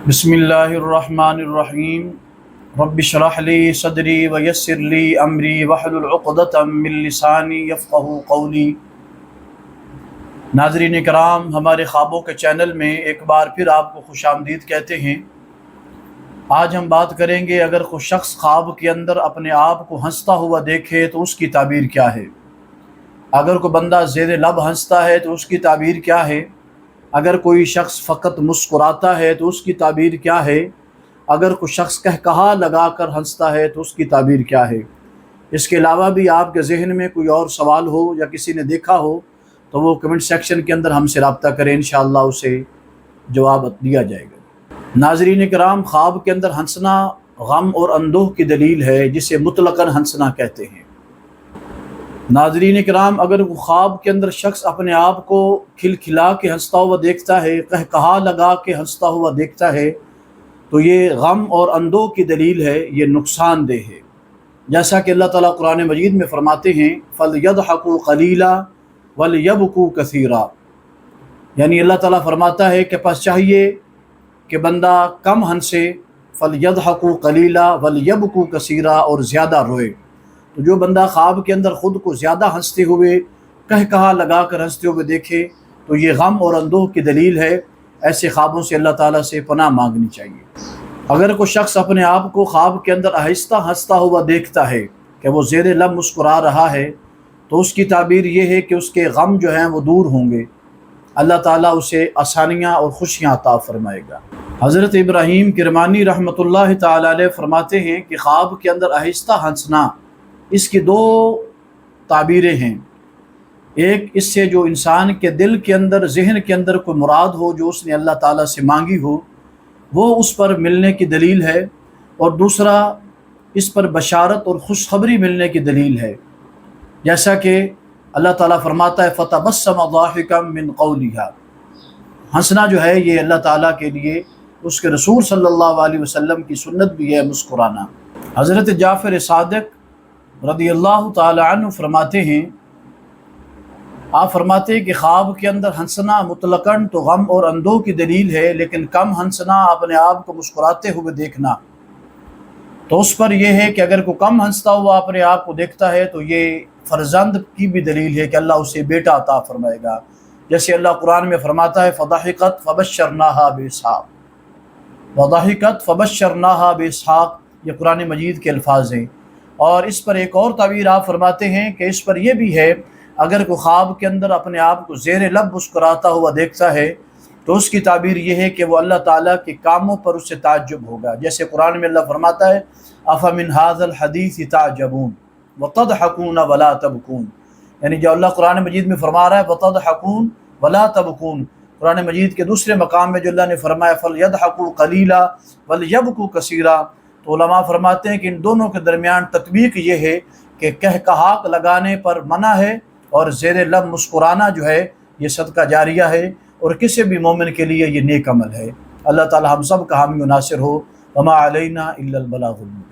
بسم اللہ الرحمن الرحیم رب اشرح لی صدری ویسر لی امری واحلل عقدۃ من لسانی یفقہوا قولی۔ ناظرین کرام، ہمارے خوابوں کے چینل میں ایک بار پھر آپ کو خوش آمدید کہتے ہیں۔ آج ہم بات کریں گے، اگر کوئی شخص خواب کے اندر اپنے آپ کو ہنستا ہوا دیکھے تو اس کی تعبیر کیا ہے؟ اگر کوئی بندہ زیر لب ہنستا ہے تو اس کی تعبیر کیا ہے؟ اگر کوئی شخص فقط مسکراتا ہے تو اس کی تعبیر کیا ہے؟ اگر کوئی شخص کہا لگا کر ہنستا ہے تو اس کی تعبیر کیا ہے؟ اس کے علاوہ بھی آپ کے ذہن میں کوئی اور سوال ہو یا کسی نے دیکھا ہو تو وہ کمنٹ سیکشن کے اندر ہم سے رابطہ کریں، انشاءاللہ اسے جواب دیا جائے گا۔ ناظرین کرام، خواب کے اندر ہنسنا غم اور اندوہ کی دلیل ہے، جسے مطلقاً ہنسنا کہتے ہیں۔ ناظرین کرام، اگر وہ خواب کے اندر شخص اپنے آپ کو کھلکھلا کے ہنستا ہوا دیکھتا ہے، کہا لگا کے ہنستا ہوا دیکھتا ہے، تو یہ غم اور اندوہ کی دلیل ہے، یہ نقصان دہ ہے۔ جیسا کہ اللہ تعالیٰ قرآن مجید میں فرماتے ہیں فَلْيَضْحَكُوا قَلِيلًا وَلْيَبْكُوا كَثِيرًا، یعنی اللہ تعالیٰ فرماتا ہے کہ پس چاہیے کہ بندہ کم ہنسے، فَلْيَضْحَكُوا قَلِيلًا وَلْيَبْكُوا كَثِيرًا، اور زیادہ روئے۔ تو جو بندہ خواب کے اندر خود کو زیادہ ہنستے ہوئے، کہا لگا کر ہنستے ہوئے دیکھے تو یہ غم اور اندوہ کی دلیل ہے۔ ایسے خوابوں سے اللہ تعالیٰ سے پناہ مانگنی چاہیے۔ اگر کوئی شخص اپنے آپ کو خواب کے اندر آہستہ ہنستا ہوا دیکھتا ہے کہ وہ زیر لب مسکرا رہا ہے، تو اس کی تعبیر یہ ہے کہ اس کے غم جو ہیں وہ دور ہوں گے، اللہ تعالیٰ اسے آسانیاں اور خوشیاں عطا فرمائے گا۔ حضرت ابراہیم کرمانی رحمۃ اللہ تعالیٰ علیہ فرماتے ہیں کہ خواب کے اندر آہستہ ہنسنا، اس کی دو تعبیریں ہیں۔ ایک، اس سے جو انسان کے دل کے اندر، ذہن کے اندر کوئی مراد ہو جو اس نے اللہ تعالیٰ سے مانگی ہو، وہ اس پر ملنے کی دلیل ہے، اور دوسرا، اس پر بشارت اور خوشخبری ملنے کی دلیل ہے۔ جیسا کہ اللہ تعالیٰ فرماتا ہے فَتَبَسَّمَ ضَاحِكًا مِّن قَوْلِهَا، ہنسنا جو ہے یہ اللہ تعالیٰ کے لیے، اس کے رسول صلی اللہ علیہ وسلم کی سنت بھی ہے مسکرانا۔ حضرت جعفر صادق رضی اللہ تعالی عنہ فرماتے ہیں، آپ فرماتے ہیں کہ خواب کے اندر ہنسنا مطلقاً تو غم اور اندوہ کی دلیل ہے، لیکن کم ہنسنا، اپنے آپ کو مسکراتے ہوئے دیکھنا، تو اس پر یہ ہے کہ اگر کوئی کم ہنستا ہوا اپنے آپ کو دیکھتا ہے تو یہ فرزند کی بھی دلیل ہے کہ اللہ اسے بیٹا عطا فرمائے گا۔ جیسے اللہ قرآن میں فرماتا ہے فَضَحِكَتْ فَبَشَّرْنَاهَا بِإِسْحَاقَ، وَضَحِكَتْ فَبَشَّرْنَاهَا بِإِسْحَاقَ، یہ قرآن مجید کے الفاظ ہیں۔ اور اس پر ایک اور تعبیر آپ فرماتے ہیں کہ اس پر یہ بھی ہے، اگر کوئی خواب کے اندر اپنے آپ کو زیر لب مسکراتا ہوا دیکھتا ہے تو اس کی تعبیر یہ ہے کہ وہ اللہ تعالیٰ کے کاموں پر اس سے تعجب ہوگا۔ جیسے قرآن میں اللہ فرماتا ہے أَفَمِنْ هَذَا الْحَدِيثِ تَعْجَبُونَ وَتَضْحَكُونَ وَلَا تَبْكُونَ، یعنی جو اللہ قرآن مجید میں فرما رہا ہے وَتَضْحَكُونَ وَلَا تَبْكُونَ، قرآن مجید کے دوسرے مقام میں جو اللہ نے فرمایا فَلْيَضْحَكُوا قَلِيلًا وَلْيَبْكُوا كَثِيرًا، تو علماء فرماتے ہیں کہ ان دونوں کے درمیان تطبیق یہ ہے کہ کہا لگانے پر منع ہے، اور زیر لب مسکرانا جو ہے یہ صدقہ جاریہ ہے، اور کسی بھی مومن کے لیے یہ نیک عمل ہے۔ اللہ تعالی ہم سب کا حامی و ناصر ہو۔ وما علینا الا البلاغ المبین۔